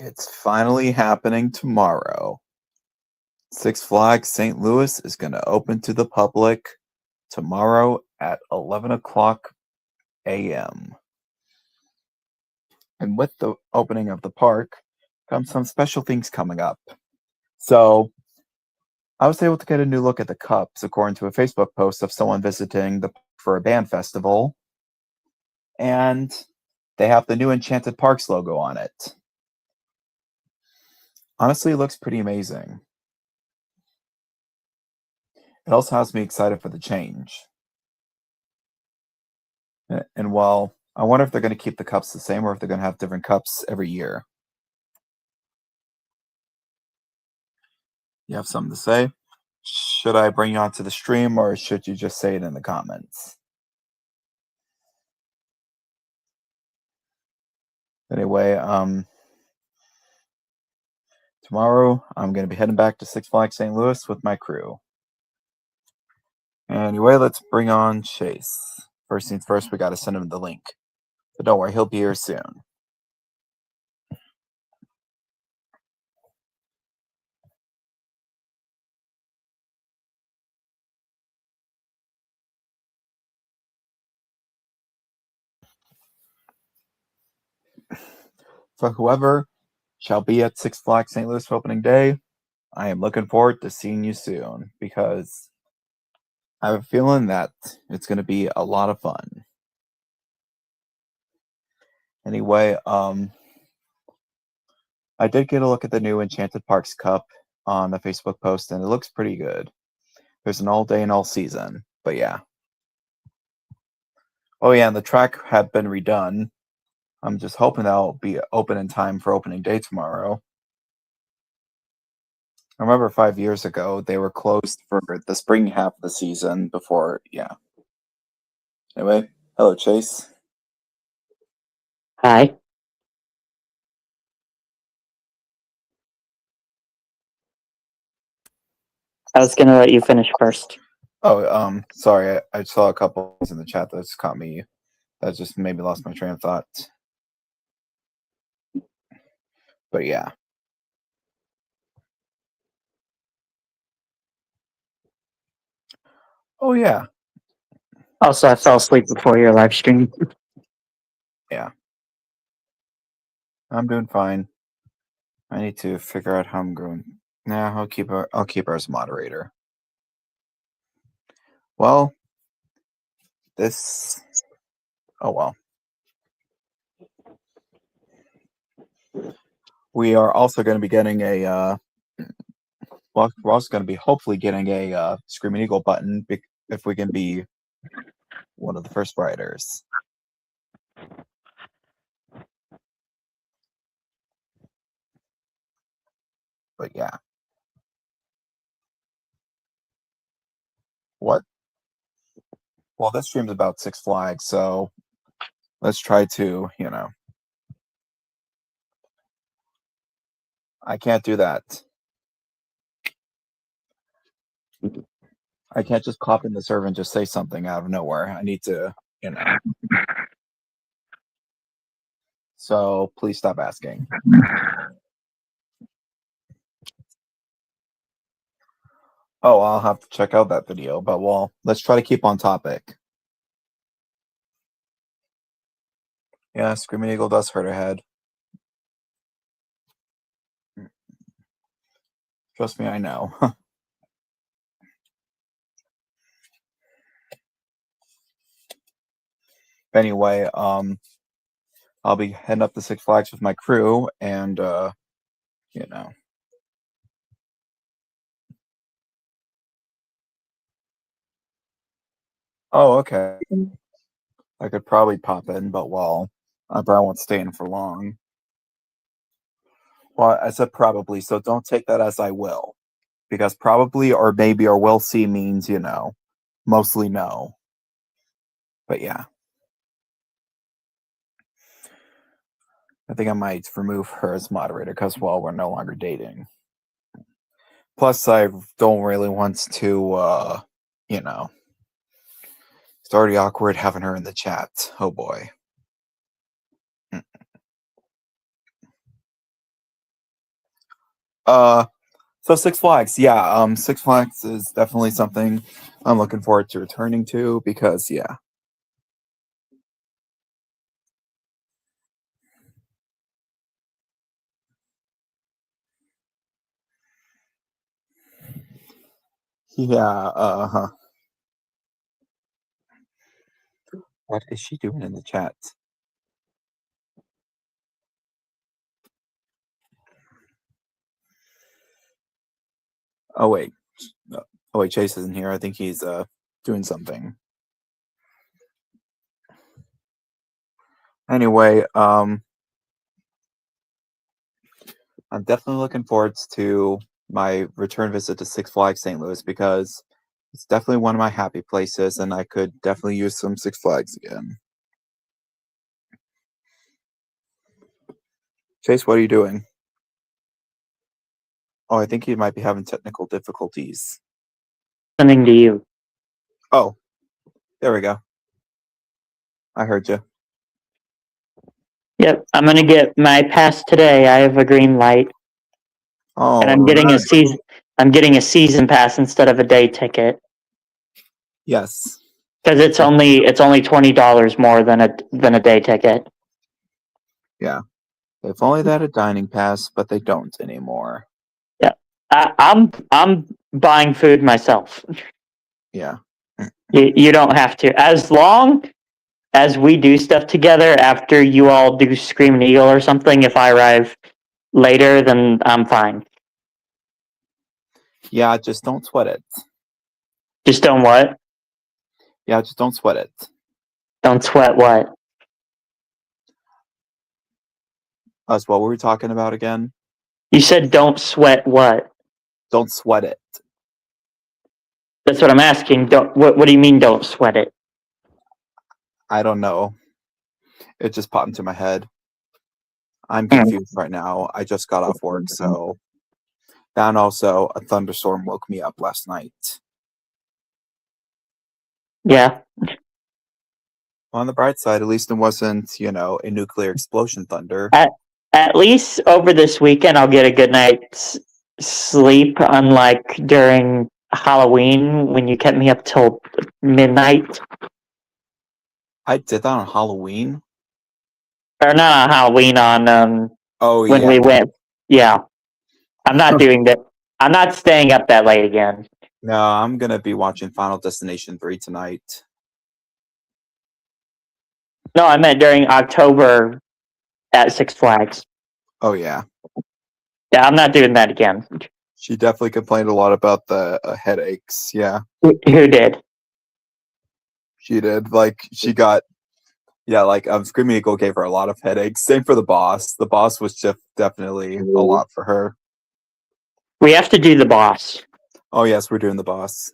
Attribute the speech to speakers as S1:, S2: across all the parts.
S1: It's finally happening tomorrow. Six Flags St. Louis is going to open to the public tomorrow at 11 o'clock a.m. And with the opening of the park comes some special things coming up. So I was able to get a new look at the cups according to a Facebook post of someone visiting for a band festival. And they have the new Enchanted Parks logo on it. Honestly, it looks pretty amazing. It also has me excited for the change. And while I wonder if they're going to keep the cups the same or if they're going to have different cups every year. You have something to say? Should I bring you onto the stream or should you just say it in the comments? Anyway, tomorrow I'm going to be heading back to Six Flags St. Louis with my crew. Anyway, let's bring on Chase. First things first, we got to send him the link. But don't worry, he'll be here soon. For whoever shall be at Six Flags St. Louis for opening day, I am looking forward to seeing you soon because I have a feeling that it's going to be a lot of fun. Anyway, I did get a look at the new Enchanted Parks Cup on a Facebook post, and it looks pretty good. There's an all day and all season, but yeah. Oh yeah, and the track had been redone. I'm just hoping that'll be open in time for opening day tomorrow. I remember 5 years ago they were closed for the spring half of the season before, yeah. Anyway, hello Chase.
S2: Hi. I was gonna let you finish first.
S1: Oh, sorry, I saw a couple things in the chat that just caught me. That just made me lost my train of thought. But yeah. Oh yeah.
S2: Also, I fell asleep before your live stream.
S1: Yeah. I'm doing fine. I need to figure out how I'm going. Nah, I'll keep her as moderator. Well, this. Oh well. We are also going to be getting a. Well, we're also going to be hopefully getting a Screaming Eagle button if we can be one of the first riders. But yeah. What? Well, this stream's about Six Flags, so let's try to, I can't do that. I can't just pop in the server and just say something out of nowhere. I need to, So please stop asking. Oh, I'll have to check out that video, but well, let's try to keep on topic. Yeah, Screaming Eagle does hurt her head. Trust me, I know. Anyway, I'll be heading up to Six Flags with my crew, and Oh, okay. I could probably pop in, but well, I probably won't stay in for long. Well, I said probably, so don't take that as I will, because probably or maybe or will see means mostly no. But yeah. I think I might remove her as moderator because, well, we're no longer dating. Plus, I don't really want to, it's already awkward having her in the chat. Oh boy. So Six Flags, yeah. Six Flags is definitely something I'm looking forward to returning to because, yeah. Yeah, What is she doing in the chat? Oh wait, oh wait, Chase isn't here. I think he's doing something. Anyway, I'm definitely looking forward to my return visit to Six Flags St. Louis because it's definitely one of my happy places, and I could definitely use some Six Flags again. Chase, what are you doing? Oh, I think he might be having technical difficulties.
S2: Listening to you.
S1: Oh, there we go. I heard you.
S2: Yep, I'm gonna get my pass today. I have a green light,
S1: Oh,
S2: and I'm getting a season. I'm getting a season pass instead of a day ticket
S1: yes.
S2: because it's only $20 more than a day ticket.
S1: Yeah. If only they had a dining pass, but they don't anymore.
S2: Yeah, I'm buying food myself.
S1: Yeah.
S2: You don't have to, as long as we do stuff together after you all do Screaming Eagle or something. If I arrive later, then I'm fine.
S1: Yeah, just don't sweat it.
S2: Just don't what?
S1: Yeah, just don't sweat it.
S2: Don't sweat what?
S1: Us, what were we talking about again?
S2: You said don't sweat what?
S1: Don't sweat it.
S2: That's what I'm asking. Don't what do you mean don't sweat it?
S1: I don't know. It just popped into my head. I'm confused right now. I just got off work, so. And also, a thunderstorm woke me up last night.
S2: Yeah.
S1: On the bright side, at least it wasn't, a nuclear explosion thunder.
S2: At least over this weekend, I'll get a good night's sleep, unlike during Halloween when you kept me up till midnight.
S1: I did that on Halloween.
S2: Or not on Halloween, on
S1: Oh,
S2: when
S1: yeah.
S2: we went. Yeah. I'm not doing that. I'm not staying up that late again.
S1: No, I'm going to be watching Final Destination 3 tonight.
S2: No, I meant during October at Six Flags.
S1: Oh, yeah.
S2: Yeah, I'm not doing that again.
S1: She definitely complained a lot about the headaches. Yeah,
S2: Who did?
S1: she did. Like, she got, Screaming Eagle gave her a lot of headaches. Same for the boss. The boss was just definitely a lot for her.
S2: We have to do the boss.
S1: Oh, yes, we're doing the boss.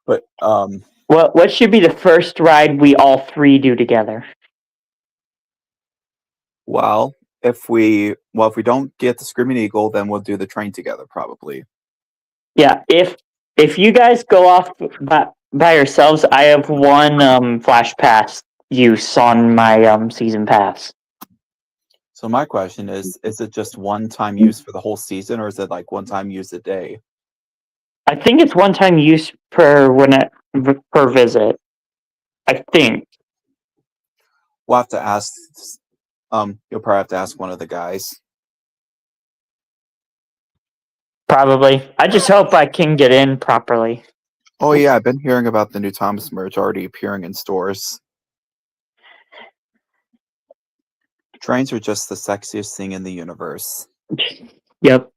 S1: But,
S2: What should be the first ride we all three do together?
S1: well, if we don't get the Screaming Eagle, then we'll do the train together, probably.
S2: Yeah, if you guys go off by yourselves, I have one flash pass use on my season pass.
S1: So my question is it just one-time use for the whole season, or is it like one-time use a day?
S2: I think it's one time use per visit. I think.
S1: We'll have to ask. You'll probably have to ask one of the guys.
S2: Probably. I just hope I can get in properly.
S1: Oh yeah, I've been hearing about the new Thomas merch already appearing in stores. Trains are just the sexiest thing in the universe.
S2: Yep.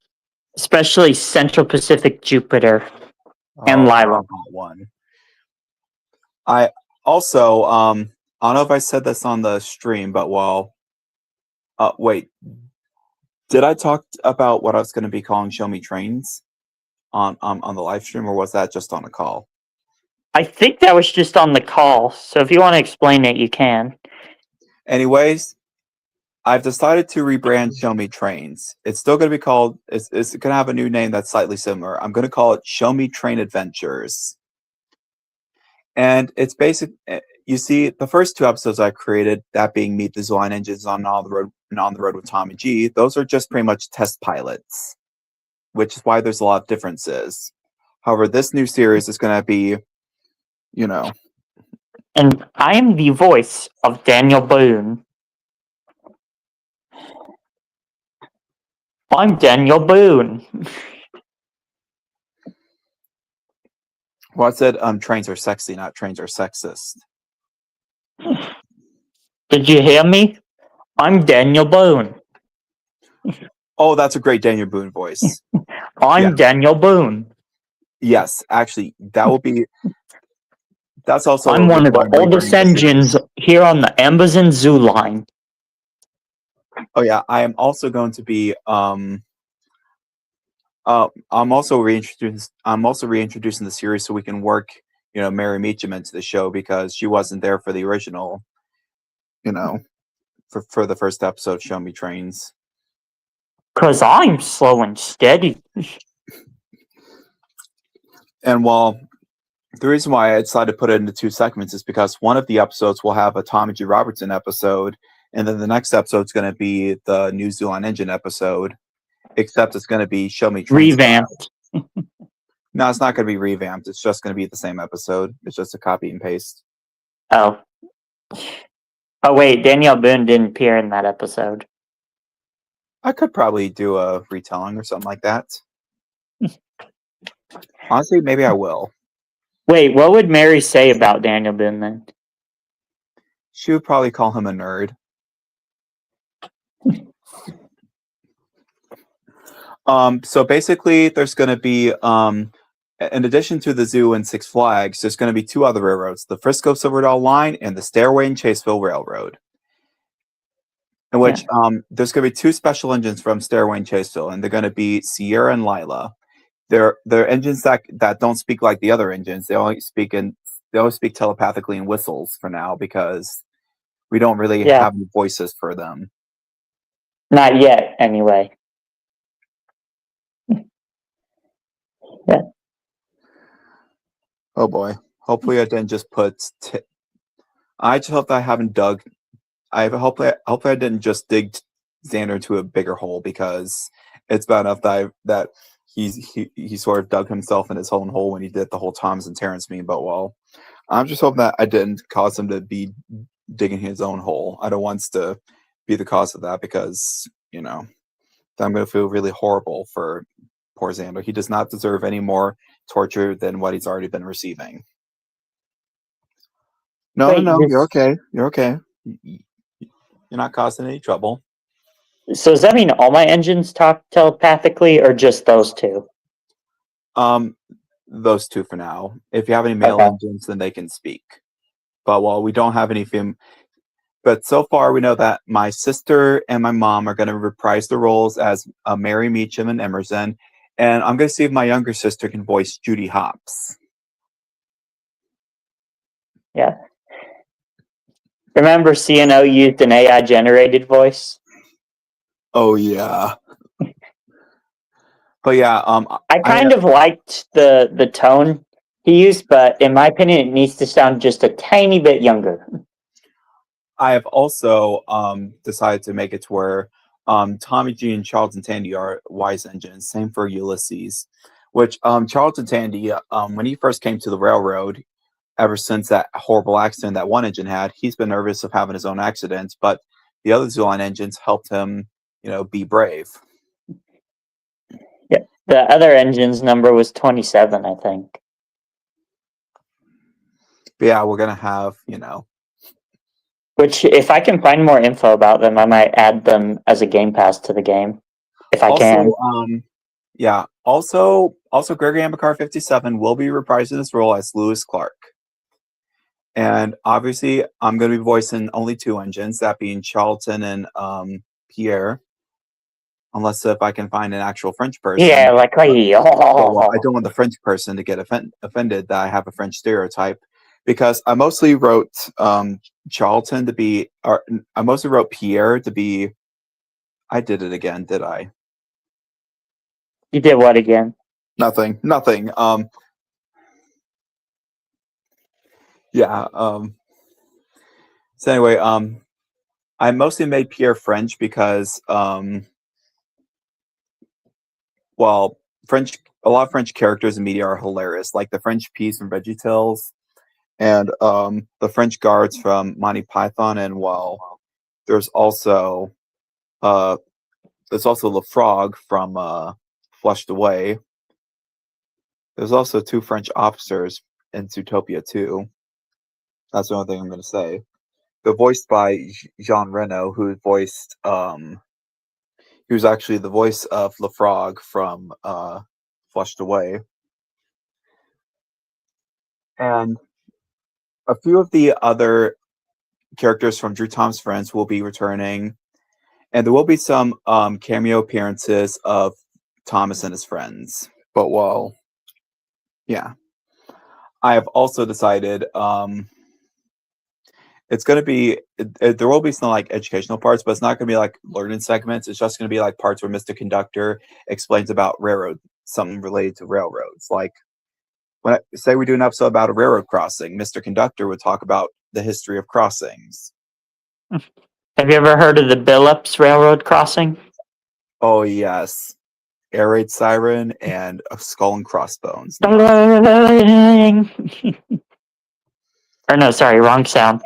S2: Especially Central Pacific Jupiter and Lila.
S1: One. I also I don't know if I said this on the stream, but wait. Did I talk about what I was going to be calling Show Me Trains on the live stream, or was that just on a call?
S2: I think that was just on the call, so if you want to explain it, you can.
S1: Anyways, I've decided to rebrand Show Me Trains. It's still going to be called, it's going to have a new name that's slightly similar. I'm going to call it Show Me Train Adventures. And it's basic. You see, the first two episodes I created, that being Meet the Zooline Engines on the Road and On the Road with Tommy G, those are just pretty much test pilots, which is why there's a lot of differences. However, this new series is going to be, you know,
S2: And I am the voice of Daniel Boone. I'm Daniel Boone.
S1: well, I said trains are sexy, not trains are sexist.
S2: Did you hear me? I'm Daniel Boone.
S1: Oh, that's a great Daniel Boone voice.
S2: I'm
S1: Yeah.
S2: Daniel Boone.
S1: Yes, actually, that will be. That's also.
S2: I'm one of the
S1: why I'm
S2: oldest
S1: rebranding the
S2: engines
S1: series.
S2: here on the Amazon Zoo line.
S1: Oh yeah, I am also going to be. I'm also reintroducing the series so we can work, Mary Meacham into the show because she wasn't there for the original, for the first episode, Show Me Trains.
S2: 'Cause I'm slow and steady.
S1: And while the reason why I decided to put it into two segments is because one of the episodes will have a Tommy G. Robertson episode, and then the next episode is going to be the New Zealand Engine episode, except it's going to be Show Me Trains.
S2: Revamped.
S1: No, it's not going to be revamped. It's just going to be the same episode. It's just a copy and paste.
S2: Oh. Oh wait, Daniel Boone didn't appear in that episode.
S1: I could probably do a retelling or something like that. Honestly, maybe I will.
S2: Wait, what would Mary say about Daniel Boone then?
S1: She would probably call him a nerd. So basically, there's going to be, in addition to the zoo and Six Flags, there's going to be two other railroads: the Frisco Silverdale Line and the Stairway and Chaseville Railroad. In which there's going to be two special engines from Stairway and Chaseville, and they're going to be Sierra and Lila. They're engines that don't speak like the other engines. They only speak telepathically in whistles for now because we don't really have any voices for them.
S2: Not yet, anyway. Yeah.
S1: Oh boy! Hopefully, I didn't just put. I just hope that I haven't dug. Hopefully I didn't just dig Xander into a bigger hole because it's bad enough that he sort of dug himself in his own hole when he did the whole Thomas and Terrence meme. But well, I'm just hoping that I didn't cause him to be digging his own hole. I don't want to be the cause of that because then I'm going to feel really horrible for poor Xander. He does not deserve any more torture than what he's already been receiving. No, you're okay. You're okay. You're not causing any trouble.
S2: So does that mean all my engines talk telepathically, or just those two?
S1: Those two for now. If you have any male engines, then they can speak. But while we don't have any but so far we know that my sister and my mom are going to reprise the roles as Mary Meacham and Emerson, and I'm going to see if my younger sister can voice Judy Hopps.
S2: Yeah. Remember CNO used an AI generated voice?
S1: Oh yeah. But yeah,
S2: I kind of liked the tone he used, but in my opinion, it needs to sound just a tiny bit younger.
S1: I have also decided to make it to where Tommy G and Charlton Tandy are Wise engines. Same for Ulysses, which Charlton Tandy, when he first came to the railroad, ever since that horrible accident that one engine had, he's been nervous of having his own accidents, but the other Zooline engines helped him, be brave.
S2: Yeah, the other engine's number was 27, I think.
S1: But yeah, we're gonna have,
S2: Which, if I can find more info about them, I might add them as a game pass to the game, if I can.
S1: Yeah. Also, Gregory Ambikar 57 will be reprising this role as Lewis Clark. And obviously, I'm going to be voicing only two engines, that being Charlton and Pierre. Unless if I can find an actual French person.
S2: Yeah, like,
S1: well, I don't want the French person to get offended that I have a French stereotype. Because I mostly wrote Charlton to be, or I mostly wrote Pierre to be. I did it again, did I?
S2: You did what again?
S1: Nothing. Yeah. So anyway, I mostly made Pierre French because, well, a lot of French characters in media are hilarious, like the French peas from VeggieTales, and the French guards from Monty Python, and well, there's also uh, the frog from Flushed Away. There's also two French officers in Zootopia too. That's the only thing I'm going to say. They're voiced by Jean Reno, who voiced he was actually the voice of Le Frog from Flushed Away. And a few of the other characters from Drew Tom's Friends will be returning, and there will be some cameo appearances of Thomas and his friends. But well, yeah, I have also decided it's going to be there will be some like educational parts, but it's not going to be like learning segments. It's just going to be like parts where Mr. Conductor explains about something related to railroads. Like say we do an episode about a railroad crossing, Mr. Conductor would talk about the history of crossings.
S2: Have you ever heard of the Billups Railroad crossing?
S1: Oh yes, air raid siren and a skull and crossbones.
S2: Or no, sorry, wrong sound.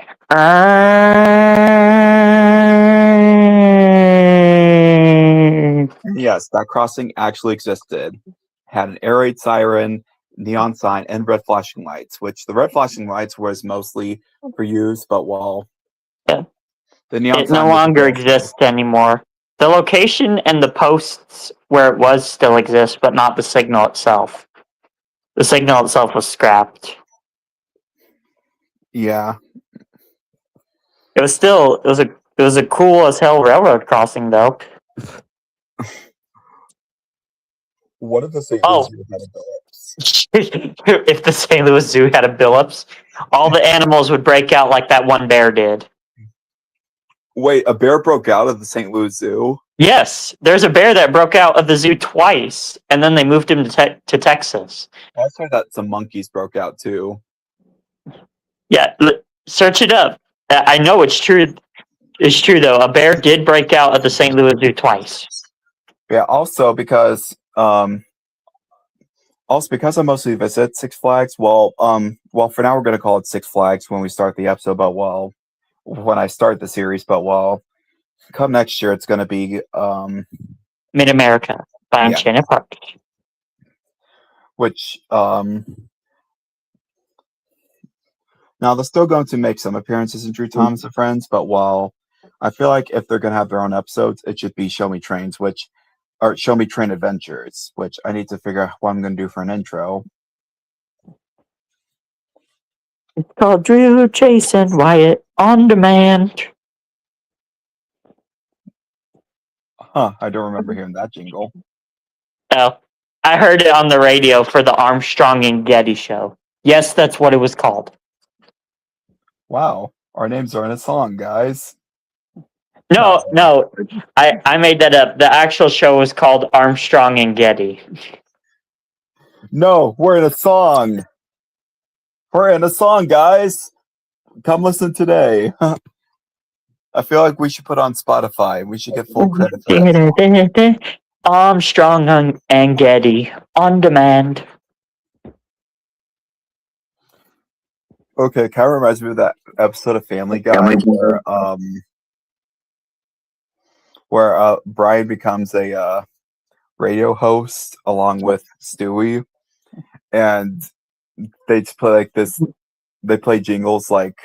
S1: Yes, that crossing actually existed. Had an air raid siren, neon sign, and red flashing lights. Which the red flashing lights was mostly for use, but well,
S2: Yeah.
S1: the neon
S2: It
S1: sign
S2: no
S1: was
S2: longer
S1: available.
S2: exists anymore. The location and the posts where it was still exist, but not the signal itself. The signal itself was scrapped.
S1: Yeah.
S2: It was a cool as hell railroad crossing though.
S1: What if the St.
S2: Oh.
S1: Louis had a Billups?
S2: If the St. Louis Zoo had a Billups, all the animals would break out like that one bear did.
S1: Wait, a bear broke out of the St. Louis Zoo?
S2: Yes, there's a bear that broke out of the zoo twice, and then they moved him to Texas.
S1: I heard that some monkeys broke out too.
S2: Yeah, search it up. I know it's true. It's true though. A bear did break out of the St. Louis Zoo twice.
S1: Yeah, also because I mostly visit Six Flags. Well, for now we're gonna call it Six Flags when we start the episode. But well, when I start the series, but well, come next year it's gonna be
S2: Mid America by
S1: yeah.
S2: Enchanted Park.
S1: Which now they're still going to make some appearances in Drew Thomas and Friends, but while I feel like if they're gonna have their own episodes, it should be Show Me Trains, or Show Me Train Adventures, which I need to figure out what I'm gonna do for an intro.
S2: It's called Drew Chasing Wyatt on Demand.
S1: Huh, I don't remember hearing that jingle.
S2: Oh, I heard it on the radio for the Armstrong and Getty show. Yes, that's what it was called.
S1: Wow, our names are in a song, guys.
S2: No, I made that up. The actual show was called Armstrong and Getty.
S1: No, we're in a song. We're in a song, guys. Come listen today. I feel like we should put on Spotify. We should get full credit for that.
S2: Armstrong and Getty on demand.
S1: Okay, kind of reminds me of that episode of Family Guy where Brian becomes a radio host along with Stewie, and they just play like this. They play jingles like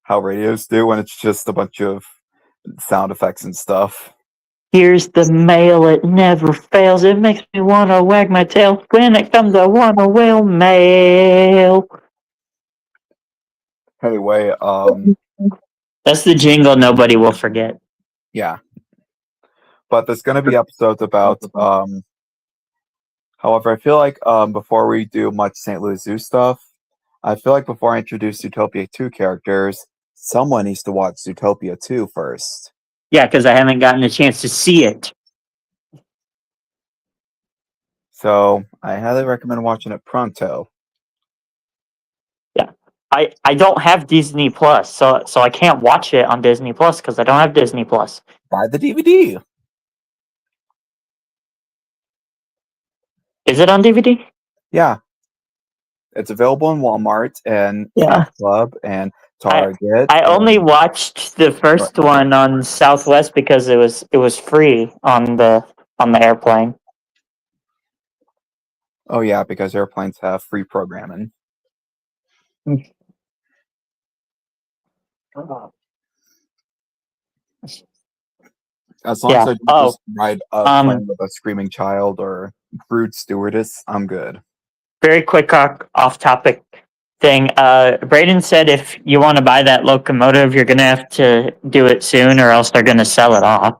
S1: how radios do, and it's just a bunch of sound effects and stuff.
S2: Here's the mail, it never fails. It makes me want to wag my tail. When it comes, I want to whale mail.
S1: Anyway,
S2: That's the jingle nobody will forget.
S1: yeah. But there's going to be episodes about however, I feel like before we do much St. Louis Zoo stuff, I feel like before I introduce Zootopia 2 characters, someone needs to watch Zootopia 2 first.
S2: Yeah, because I haven't gotten a chance to see it.
S1: So I highly recommend watching it pronto.
S2: Yeah. I don't have Disney Plus, so I can't watch it on Disney Plus because I don't have Disney Plus.
S1: Buy the DVD.
S2: Is it on DVD?
S1: Yeah, it's available in Walmart and
S2: Yeah.
S1: Sam's Club and
S2: I
S1: Target.
S2: I only
S1: And
S2: watched the first one on Southwest because it was free on the airplane.
S1: oh yeah, because airplanes have free programming. As long as
S2: Yeah.
S1: I don't
S2: Oh,
S1: just ride a plane with a screaming child or rude stewardess, I'm good.
S2: very quick off topic thing. Braden said if you want to buy that locomotive, you're gonna have to do it soon, or else they're gonna sell it off.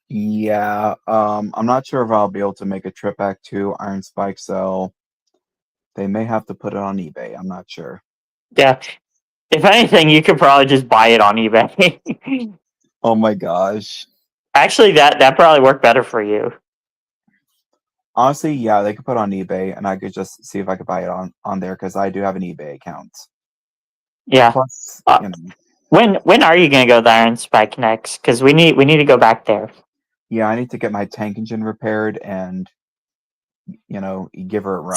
S1: Yeah, I'm not sure if I'll be able to make a trip back to Iron Spike, so they may have to put it on eBay. I'm not sure.
S2: Yeah. If anything, you could probably just buy it on eBay.
S1: Oh my gosh.
S2: Actually, that probably worked better for you.
S1: Honestly, yeah, they could put it on eBay, and I could just see if I could buy it on there because I do have an eBay account.
S2: Yeah.
S1: Plus,
S2: Uh, when are you gonna go to the Iron Spike next? Because we need to go back there.
S1: yeah, I need to get my tank engine repaired and give her a run.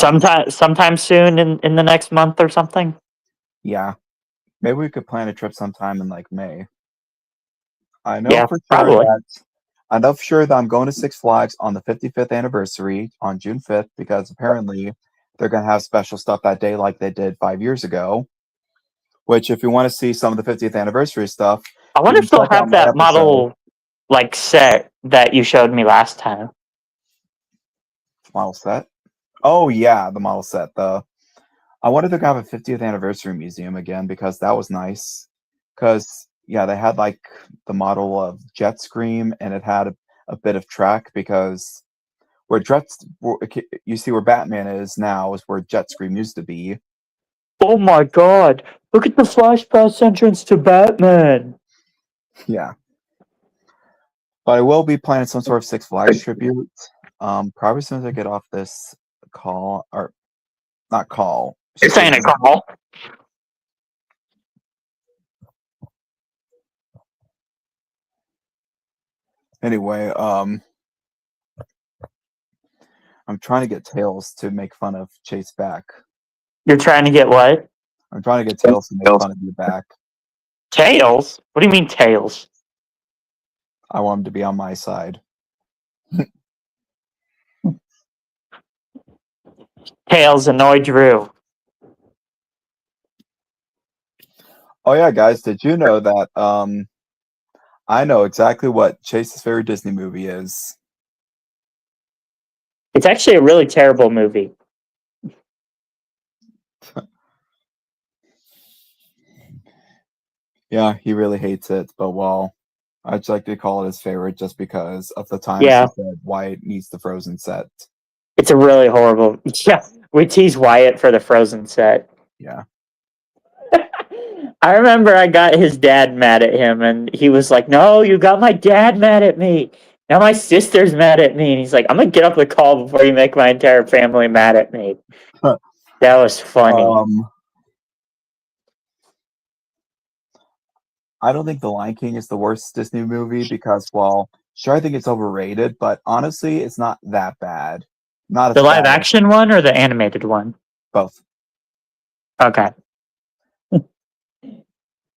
S2: Sometime soon in the next month or something.
S1: Yeah, maybe we could plan a trip sometime in like May. I know
S2: Yeah,
S1: for sure
S2: probably.
S1: that I'm going to Six Flags on the 55th anniversary on June 5th because apparently they're going to have special stuff that day like they did 5 years ago. Which, if you want to see some of the 50th anniversary stuff,
S2: I
S1: you
S2: wonder
S1: can
S2: if they'll
S1: check out
S2: have
S1: my
S2: that
S1: episode.
S2: model like set that you showed me last time.
S1: Model set? Oh yeah, the model set. I wonder if they're gonna have a 50th anniversary museum again because that was nice. Because yeah, they had like the model of Jetstream and it had a bit of track because you see where Batman is now is where Jetstream used to be.
S2: Oh my god! Look at the Flash Pass entrance to Batman.
S1: Yeah, but I will be planning some sort of Six Flags tribute. Probably as soon as I get off this call or not call.
S2: You're saying a call?
S1: Anyway, I'm trying to get Tails to make fun of Chase back.
S2: You're trying to get what?
S1: I'm trying to get Tails to make fun of you back.
S2: Tails? What do you mean tails?
S1: I want him to be on my side.
S2: Tails annoy Drew.
S1: Oh yeah, guys, did you know that I know exactly what Chase's favorite Disney movie is?
S2: It's actually a really terrible movie.
S1: Yeah, he really hates it, but well, I'd just like to call it his favorite just because of the times
S2: Yeah.
S1: he said Wyatt needs the Frozen set.
S2: It's a really horrible. Yeah, we tease Wyatt for the Frozen set.
S1: Yeah.
S2: I remember I got his dad mad at him, and he was like, "No, you got my dad mad at me. Now my sister's mad at me." And he's like, "I'm gonna get off the call before you make my entire family mad at me." That was funny.
S1: I don't think The Lion King is the worst Disney movie because, well, sure, I think it's overrated, but honestly, it's not that bad. Not as
S2: The live
S1: bad as
S2: action one or the animated one?
S1: both.
S2: Okay.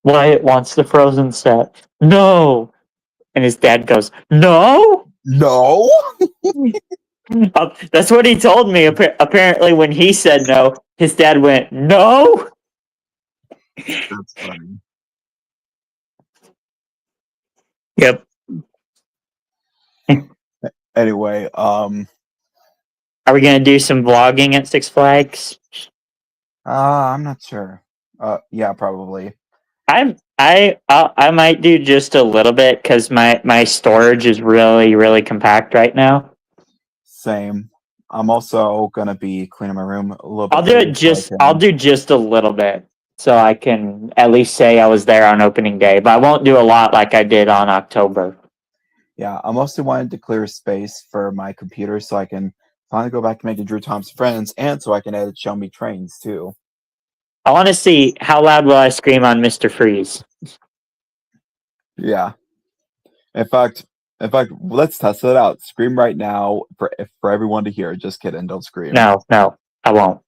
S2: Wyatt wants the Frozen set. No. And his dad goes, "No."
S1: No.
S2: That's what he told me. Apparently, when he said no, his dad went, "No."
S1: That's funny.
S2: Yep.
S1: Anyway,
S2: Are we gonna do some vlogging at Six Flags?
S1: I'm not sure. Yeah, probably.
S2: I might do just a little bit because my storage is really compact right now.
S1: Same. I'm also gonna be cleaning my room a little bit.
S2: I'll do it just I'll do just a little bit so I can at least say I was there on opening day, but I won't do a lot like I did on October.
S1: Yeah, I mostly wanted to clear space for my computer so I can finally go back to making Drew Thompson friends, and so I can edit Show Me Trains too.
S2: I want to see how loud will I scream on Mr. Freeze.
S1: Yeah. In fact, let's test it out. Scream right now for everyone to hear. Just kidding. Don't scream.
S2: No, I won't.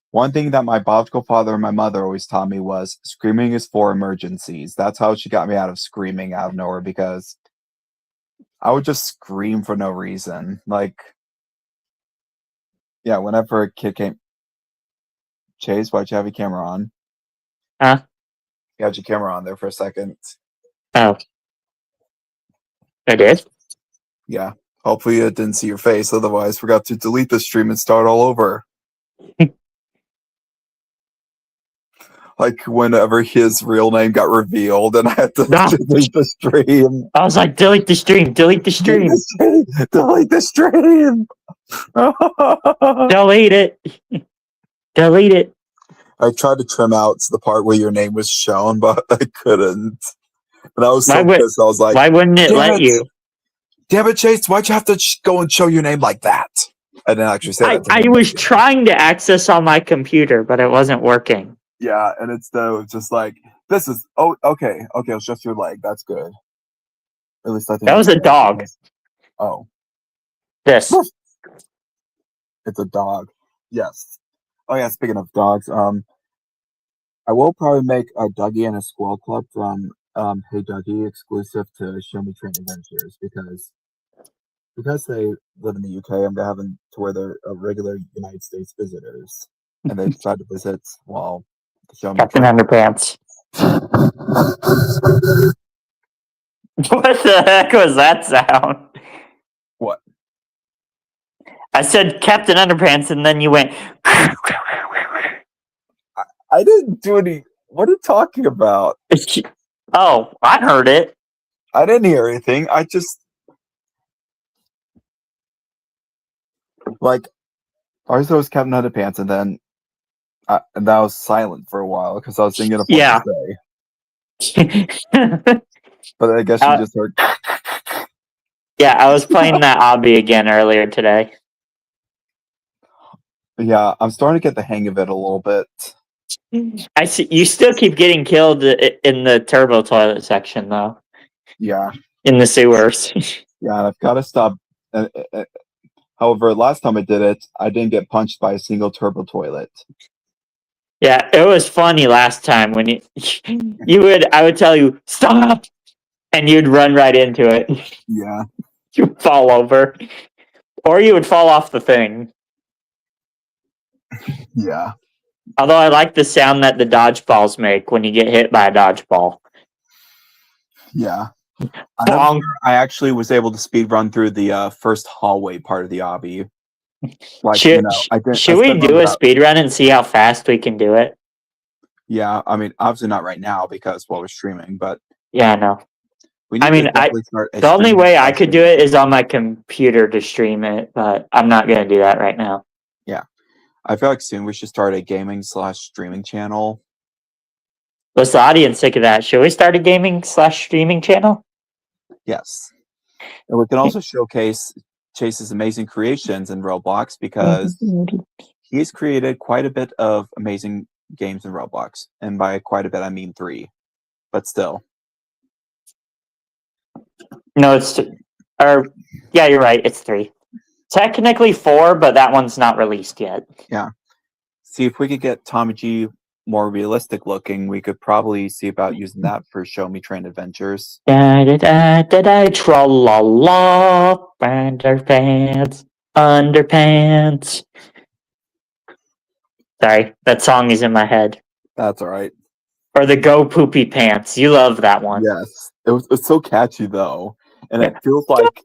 S1: One thing that my biological father and my mother always taught me was screaming is for emergencies. That's how she got me out of screaming out of nowhere, because I would just scream for no reason. Like, yeah, whenever a kid came. Chase, why'd you have your camera on?
S2: Huh?
S1: You had your camera on there for a second.
S2: Oh. I did?
S1: Yeah. Hopefully it didn't see your face. Otherwise, forgot to delete the stream and start all over. Like whenever his real name got revealed and I had to delete the stream.
S2: I was like, delete the stream. Delete the stream.
S1: Delete the stream.
S2: Delete it. Delete it.
S1: I tried to trim out the part where your name was shown, but I couldn't. And I was so pissed. I was like,
S2: why wouldn't it let you?
S1: Damn it, Chase, why'd you have to go and show your name like that? I didn't actually say that to
S2: I
S1: him.
S2: was trying to access on my computer, but it wasn't working.
S1: Yeah, and it's just like, this is, oh, okay, it's just your leg. That's good. At least I think
S2: that was a dog.
S1: Oh.
S2: This.
S1: It's a dog. Yes. Oh yeah, speaking of dogs, I will probably make a Dougie and a Squirrel Club from Hey Dougie exclusive to Show Me Train Adventures, because they live in the UK, I'm gonna have them to where they're regular United States visitors, and they decide to visit while Show Me
S2: Captain
S1: Train.
S2: Underpants. What the heck was that sound?
S1: What?
S2: I said Captain Underpants, and then you went.
S1: I didn't do any. What are you talking about?
S2: Oh, I heard it.
S1: I didn't hear anything. I just like I thought it was Captain Underpants, and then and that was silent for a while because I was thinking of what to say. But I guess you just heard.
S2: Yeah, I was playing that obby again earlier today.
S1: Yeah, I'm starting to get the hang of it a little bit.
S2: I see. You still keep getting killed in the turbo toilet section, though.
S1: Yeah.
S2: In the sewers.
S1: Yeah, and I've got to stop. However, last time I did it, I didn't get punched by a single turbo toilet.
S2: Yeah, it was funny last time when I would tell you, stop! And you'd run right into it.
S1: Yeah.
S2: You'd fall over. Or you would fall off the thing.
S1: Yeah.
S2: Although I like the sound that the dodgeballs make when you get hit by a dodgeball.
S1: Yeah. I actually was able to speed run through the first hallway part of the obby. Like,
S2: should we do a speed run and see how fast we can do it?
S1: Yeah, I mean, obviously not right now because we're streaming, but
S2: yeah, I know.
S1: The
S2: only way I could do it is on my computer to stream it, but I'm not going to do that right now.
S1: Yeah. I feel like soon we should start a gaming/streaming channel.
S2: What's the audience think of that? Should we start a gaming/streaming channel?
S1: Yes. And we can also showcase Chase's amazing creations in Roblox because he's created quite a bit of amazing games in Roblox. And by quite a bit, I mean 3. But still.
S2: No, it's 2. Yeah, you're right. It's 3. Technically 4, but that one's not released yet.
S1: Yeah. See, if we could get Tommy G more realistic looking, we could probably see about using that for Show Me Train Adventures.
S2: Tra-la-la, underpants. Sorry, that song is in my head.
S1: That's all right.
S2: Or the Go Poopy Pants. You love that one.
S1: Yes. It's so catchy, though. And it feels like...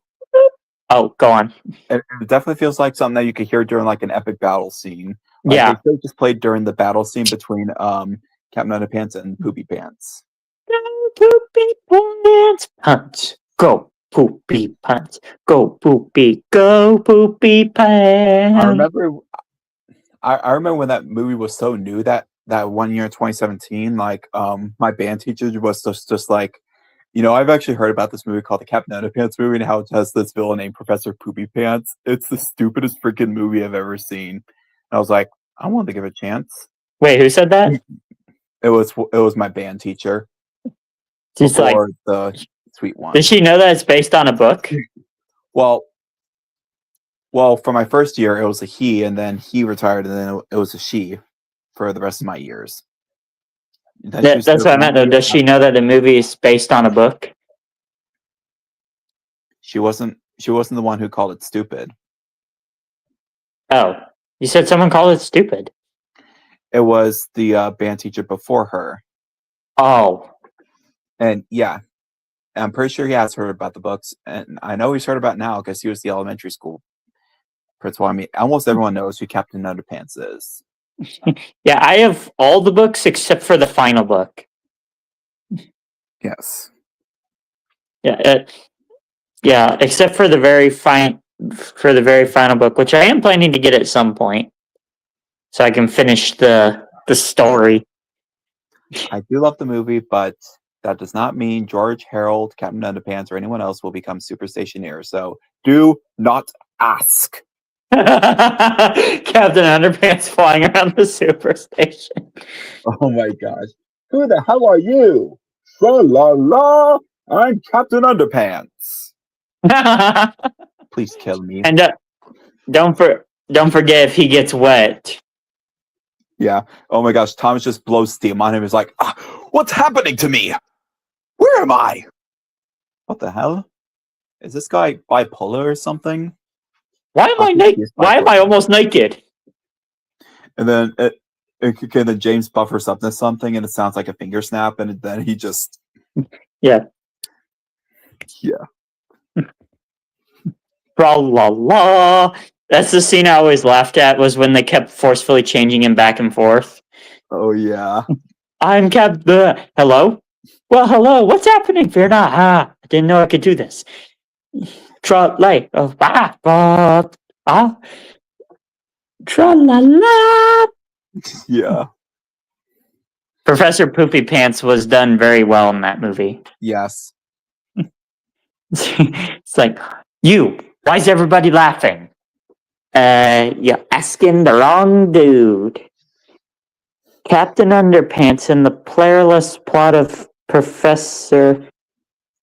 S2: Oh, go on.
S1: It definitely feels like something that you could hear during, like, an epic battle scene. Like,
S2: yeah.
S1: They just played during the battle scene between Captain Underpants and Poopy Pants.
S2: Go Poopy Pants. Pants. Go Poopy Pants. Go Poopy Pants.
S1: I remember when that movie was so new that one year in 2017, like my band teacher was just like, I've actually heard about this movie called the Captain Underpants movie and how it has this villain named Professor Poopy Pants. It's the stupidest freaking movie I've ever seen. And I was like, I wanted to give it a chance.
S2: Wait, who said that?
S1: It was my band teacher
S2: She's like,
S1: before the sweet one.
S2: did she know that it's based on a book?
S1: Well, for my first year, it was a he, and then he retired, and then it was a she for the rest of my years.
S2: That's what I meant, though. Does she know that the movie is based on a book?
S1: She wasn't the one who called it stupid.
S2: Oh, you said someone called it stupid.
S1: It was the band teacher before her.
S2: Oh.
S1: And yeah, I'm pretty sure he has heard about the books, and I know he's heard about it now because he was the elementary school principal. I mean, almost everyone knows who Captain Underpants is.
S2: Yeah, I have all the books except for the final book.
S1: Yes.
S2: Yeah, except for the very final book, which I am planning to get at some point, so I can finish the story.
S1: I do love the movie, but that does not mean George, Harold, Captain Underpants, or anyone else will become super stationeers. So do not ask.
S2: Captain Underpants flying around the superstation.
S1: Oh my gosh. Who the hell are you? Tra-la-la! I'm Captain Underpants. Please kill me.
S2: And don't forget if he gets wet.
S1: Yeah. Oh my gosh. Thomas just blows steam on him. He's like, what's happening to me? Where am I? What the hell? Is this guy bipolar or something?
S2: Why am I naked? Why am I almost naked?
S1: And then then James buffers up to something, and it sounds like a finger snap, and then he just
S2: yeah. Blah la la. That's the scene I always laughed at, was when they kept forcefully changing him back and forth.
S1: Oh yeah.
S2: I'm hello? Well, hello, what's happening? Fear not. I didn't know I could do this. Tra la la.
S1: Yeah.
S2: Professor Poopy Pants was done very well in that movie.
S1: Yes.
S2: It's like, why is everybody laughing? You're asking the wrong dude. Captain Underpants and the playerless plot of Professor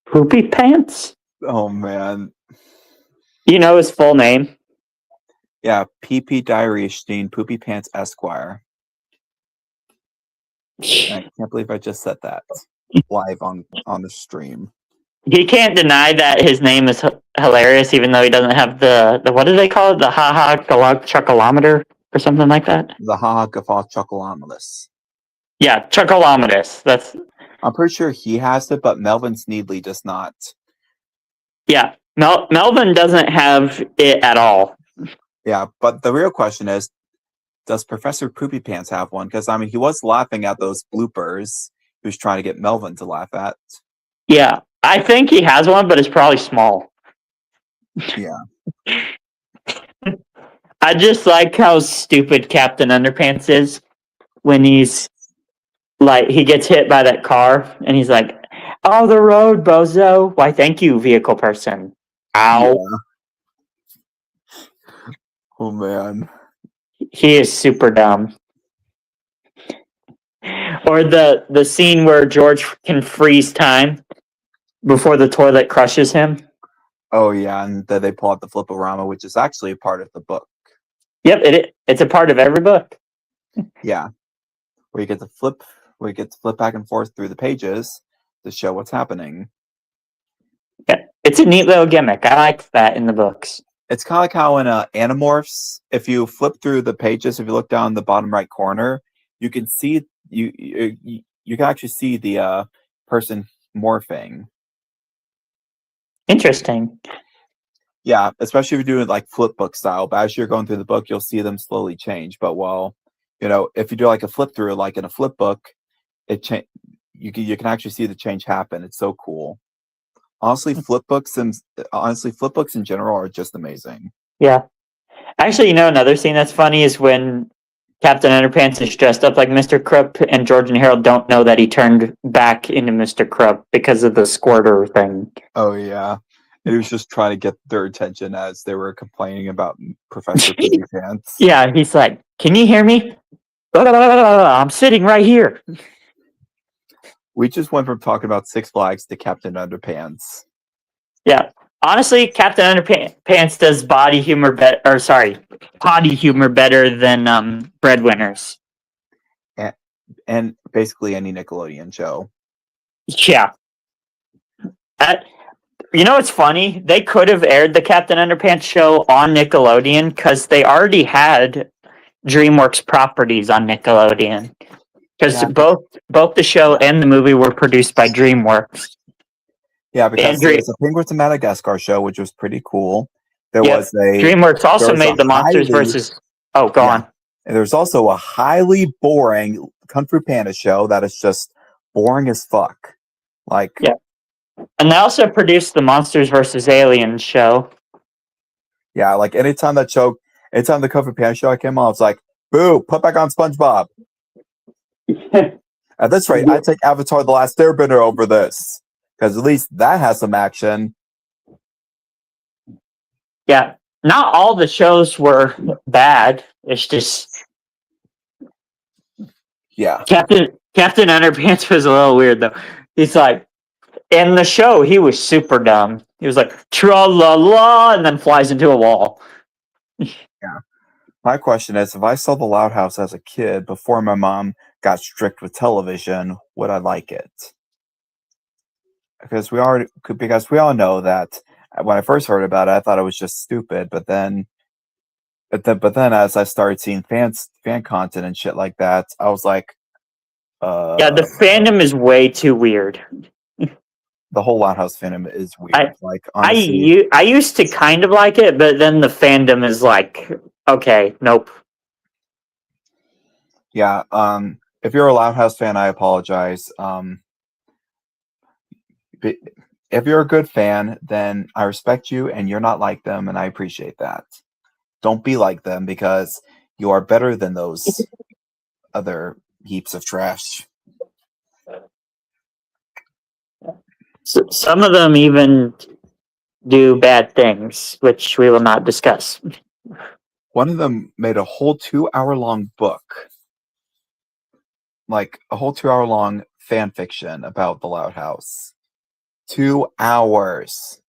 S2: Poopy Pants?
S1: Oh man.
S2: You know his full name?
S1: Yeah, P.P. Diarystine, Poopy Pants Esquire. I can't believe I just said that live on the stream.
S2: He can't deny that his name is hilarious, even though he doesn't have the what do they call it? The ha-ha chuckleometer or something like that?
S1: The ha-ha guffaw chuckleometer.
S2: Yeah, chuckleometer. That's...
S1: I'm pretty sure he has it, but Melvin Sneedley does not.
S2: Yeah, Melvin doesn't have it at all.
S1: Yeah, but the real question is, does Professor Poopy Pants have one? Because, I mean, he was laughing at those bloopers he was trying to get Melvin to laugh at.
S2: Yeah, I think he has one, but it's probably small.
S1: Yeah.
S2: I just like how stupid Captain Underpants is when he's like, he gets hit by that car and he's like, oh, the road, bozo. Why, thank you, vehicle person. Ow.
S1: Yeah. Oh, man.
S2: He is super dumb. Or the scene where George can freeze time before the toilet crushes him.
S1: Oh, yeah, and then they pull out the Fliporama, which is actually a part of the book.
S2: Yep, it's a part of every book.
S1: Yeah. Where you get to flip back and forth through the pages to show what's happening.
S2: Yeah, it's a neat little gimmick. I like that in the books.
S1: It's kind of like how in Animorphs, if you flip through the pages, if you look down the bottom right corner, you can see you can actually see the person morphing.
S2: Interesting.
S1: Yeah, especially if you're doing like flip book style. But as you're going through the book, you'll see them slowly change. But if you do like a flip through, like in a flip book, you can actually see the change happen. It's so cool. Honestly, flip books in general are just amazing.
S2: Yeah. Actually, another scene that's funny is when Captain Underpants is dressed up like Mr. Krupp and George and Harold don't know that he turned back into Mr. Krupp because of the squirter thing.
S1: Oh, yeah. And he was just trying to get their attention as they were complaining about Professor Poopy Pants.
S2: Yeah, he's like, can you hear me? I'm sitting right here.
S1: We just went from talking about Six Flags to Captain Underpants.
S2: Yeah. Honestly, Captain Underpants does body humor potty humor better than Breadwinners.
S1: And basically any Nickelodeon show.
S2: Yeah. You know what's funny? They could have aired the Captain Underpants show on Nickelodeon because they already had DreamWorks properties on Nickelodeon. Because
S1: Yeah.
S2: both the show and the movie were produced by DreamWorks.
S1: Yeah, because there was a Penguins of Madagascar show, which was pretty cool.
S2: DreamWorks also made the Monsters vs. Oh, go on.
S1: And there's also a highly boring Kung Fu Panda show that is just boring as fuck. Like,
S2: yeah. And they also produced the Monsters vs. Aliens show.
S1: Yeah, like anytime the Kung Fu Panda show came on, I was like, boo, put back on SpongeBob. At this rate, I'd take Avatar The Last Airbender over this. Because at least that has some action.
S2: Yeah. Not all the shows were bad. It's just...
S1: Yeah.
S2: Captain Underpants was a little weird, though. He's like... In the show, he was super dumb. He was like, tra-la-la, and then flies into a wall.
S1: Yeah. My question is, if I saw The Loud House as a kid before my mom got strict with television, would I like it? Because we all know that when I first heard about it, I thought it was just stupid. But then as I started seeing fan content and shit like that, I was like,
S2: yeah, the fandom is way too weird.
S1: The whole Loud House fandom is weird.
S2: Honestly, I used to kind of like it, but then the fandom is like, okay, nope.
S1: Yeah. If you're a Loud House fan, I apologize. If you're a good fan, then I respect you, and you're not like them, and I appreciate that. Don't be like them, because you are better than those other heaps of trash.
S2: So, some of them even do bad things, which we will not discuss.
S1: One of them made a whole 2-hour-long book, like a whole 2-hour-long fan fiction about the Loud House. 2 hours.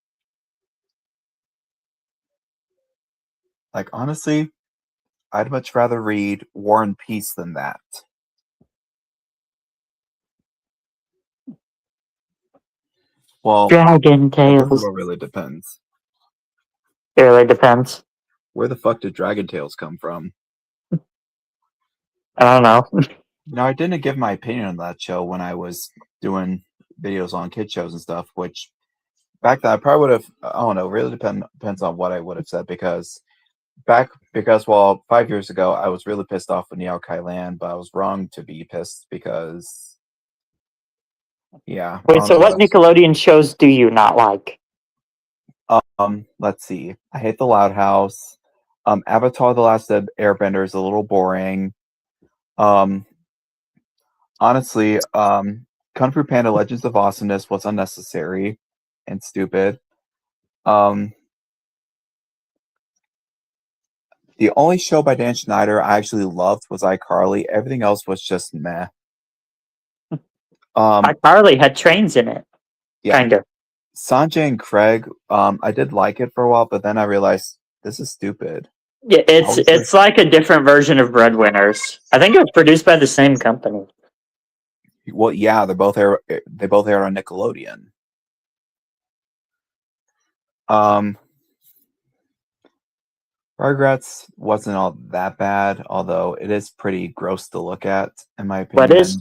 S1: Like, honestly, I'd much rather read War and Peace than that. Well,
S2: Dragon Tales.
S1: It really depends.
S2: It really depends.
S1: Where the fuck did Dragon Tales come from?
S2: I don't know.
S1: No, I didn't give my opinion on that show when I was doing videos on kid shows and stuff, which back then I probably would have, I don't know, really depends on what I would have said, because 5 years ago I was really pissed off with Neo Kai Land, but I was wrong to be pissed because, yeah.
S2: Wait, so what Nickelodeon shows do you not like?
S1: Let's see. I hate The Loud House. Avatar: The Last Airbender is a little boring. Honestly, Kung Fu Panda Legends of Awesomeness was unnecessary and stupid. The only show by Dan Schneider I actually loved was iCarly. Everything else was just meh.
S2: iCarly had trains in it.
S1: Yeah.
S2: Kind of.
S1: Sanjay and Craig, I did like it for a while, but then I realized this is stupid.
S2: Yeah, it's like a different version of Breadwinners. I think it was produced by the same company.
S1: Well, yeah, they both aired on Nickelodeon. Rugrats wasn't all that bad, although it is pretty gross to look at, in my opinion.
S2: What is?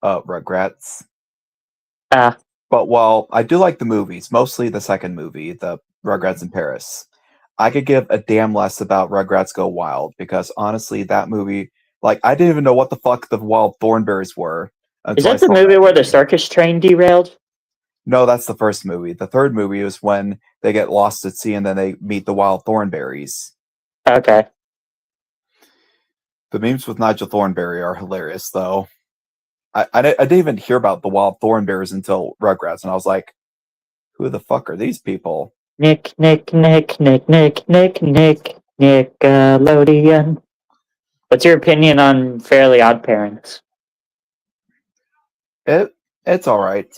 S1: Rugrats. But while I do like the movies, mostly the second movie, the Rugrats in Paris, I could give a damn less about Rugrats Go Wild, because honestly, that movie, like, I didn't even know what the fuck the wild thornberries were.
S2: Is that the movie where the circus train derailed?
S1: No, that's the first movie. The third movie is when they get lost at sea and then they meet the wild thornberries.
S2: Okay.
S1: The memes with Nigel Thornberry are hilarious, though. I didn't even hear about the wild thornberries until Rugrats, and I was like, who the fuck are these people?
S2: Nickelodeon. What's your opinion on Fairly Odd Parents?
S1: It's all right.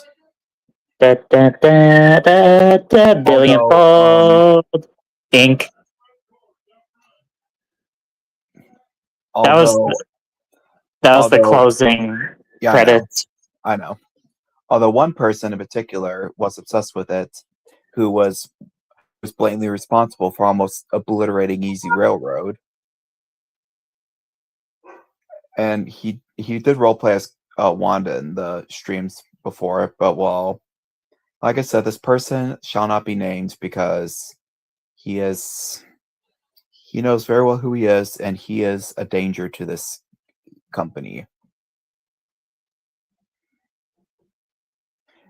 S2: Da, da, da, da, da, billion
S1: Although,
S2: fold ink. That was
S1: although,
S2: that was the
S1: although,
S2: closing
S1: yeah,
S2: credits.
S1: I know. Although one person in particular was obsessed with it, who was blatantly responsible for almost obliterating Easy Railroad, and he did roleplay as Wanda in the streams before, but well, like I said, this person shall not be named because he is he knows very well who he is, and he is a danger to this company.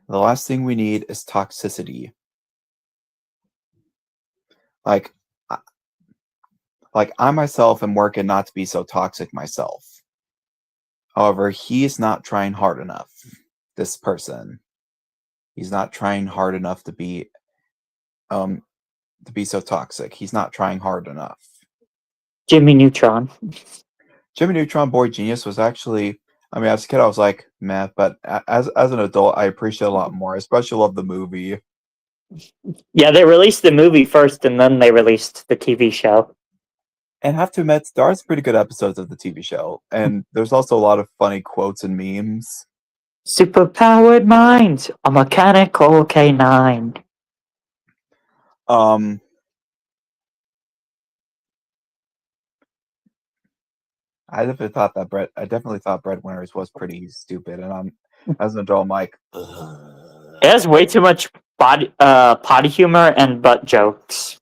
S1: The last thing we need is toxicity. Like, I- like I myself am working not to be so toxic myself. However, he's not trying hard enough. This person, he's not trying hard enough um to be so toxic. He's not trying hard enough.
S2: Jimmy Neutron.
S1: Jimmy Neutron Boy Genius was actually, I mean, as a kid, I was like, meh, but as an adult, I appreciate it a lot more. I especially love the movie.
S2: Yeah, they released the movie first, and then they released the TV show.
S1: And have to admit, there are some pretty good episodes of the TV show, and there's also a lot of funny quotes and memes.
S2: Superpowered mind, a mechanical canine.
S1: Um, I definitely thought Breadwinners was pretty stupid, and as an adult, I'm like, ugh.
S2: It has way too much potty humor and butt jokes.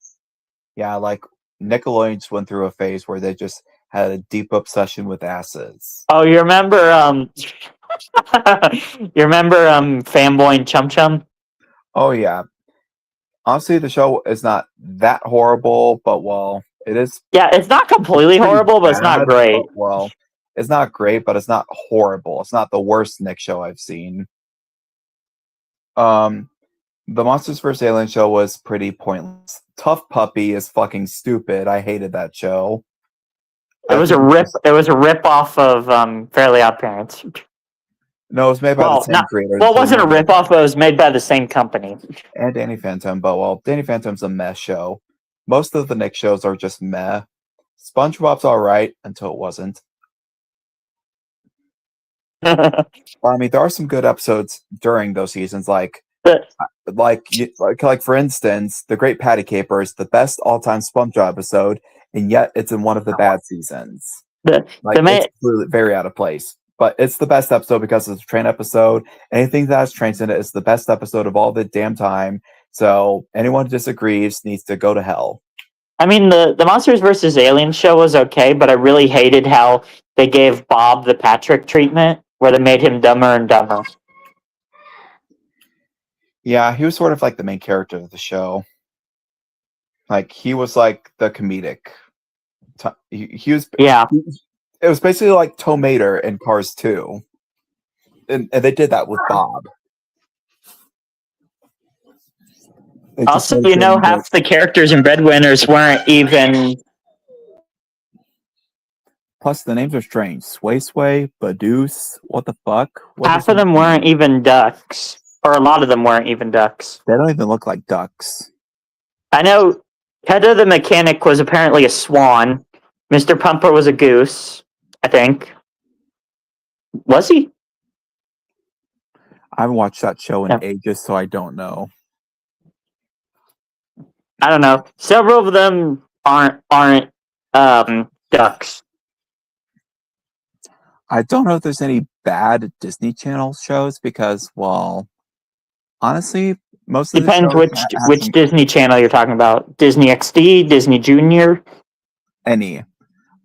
S1: Yeah, like Nickelodeon just went through a phase where they just had a deep obsession with asses.
S2: Oh, you remember you remember Fanboy and Chum Chum?
S1: Oh yeah, honestly, the show is not that horrible, but well,
S2: Yeah, it's not
S1: it's
S2: completely
S1: pretty
S2: horrible, but it's not
S1: bad.
S2: great.
S1: But well, it's not great, but it's not horrible. It's not the worst Nick show I've seen. Um, the Monsters vs. Alien show was pretty pointless. Tough Puppy is fucking stupid. I hated that show.
S2: It
S1: I
S2: was a
S1: think
S2: rip. It was a rip off of Fairly Odd Parents.
S1: no, it was made by the
S2: Well,
S1: same
S2: not
S1: creators
S2: well. It
S1: who
S2: wasn't a
S1: made
S2: rip off, but it was made by the same company.
S1: and Danny Phantom, but well, Danny Phantom's a meh show. Most of the Nick shows are just meh. SpongeBob's alright until it wasn't.
S2: But
S1: Well, I mean, there are some good episodes during those seasons, like for instance, The Great Patty Caper is the best all-time SpongeBob episode, and yet it's in one of the bad seasons.
S2: the
S1: Like
S2: main
S1: it's really very out of place. But it's the best episode because it's a train episode. Anything that has trains in it is the best episode of all the damn time. So anyone who disagrees needs to go to hell.
S2: I mean, the Monsters vs. Aliens show was okay, but I really hated how they gave Bob the Patrick treatment, where they made him dumber and dumber.
S1: Yeah, he was sort of like the main character of the show. Like he was like the comedic. He was.
S2: Yeah.
S1: It was basically like Tomater in Cars 2, and they did that with Bob. They just
S2: Also,
S1: made him the.
S2: half the characters in Breadwinners weren't even.
S1: Plus, the names are strange. Sway Sway, Badooz. What the fuck? What
S2: Half
S1: does
S2: of
S1: it
S2: them weren't
S1: mean?
S2: even ducks, or a lot of them weren't even ducks.
S1: They don't even look like ducks.
S2: I know Hedda the mechanic was apparently a swan. Mr. Pumper was a goose, I think. Was he?
S1: I haven't watched that show in
S2: No.
S1: ages, so I don't know.
S2: I don't know. Several of them aren't ducks.
S1: I don't know if there's any bad Disney Channel shows because, well, honestly, most of the
S2: Depends
S1: shows have
S2: which
S1: some
S2: Disney channel you're talking about. Disney XD, Disney Junior.
S1: any.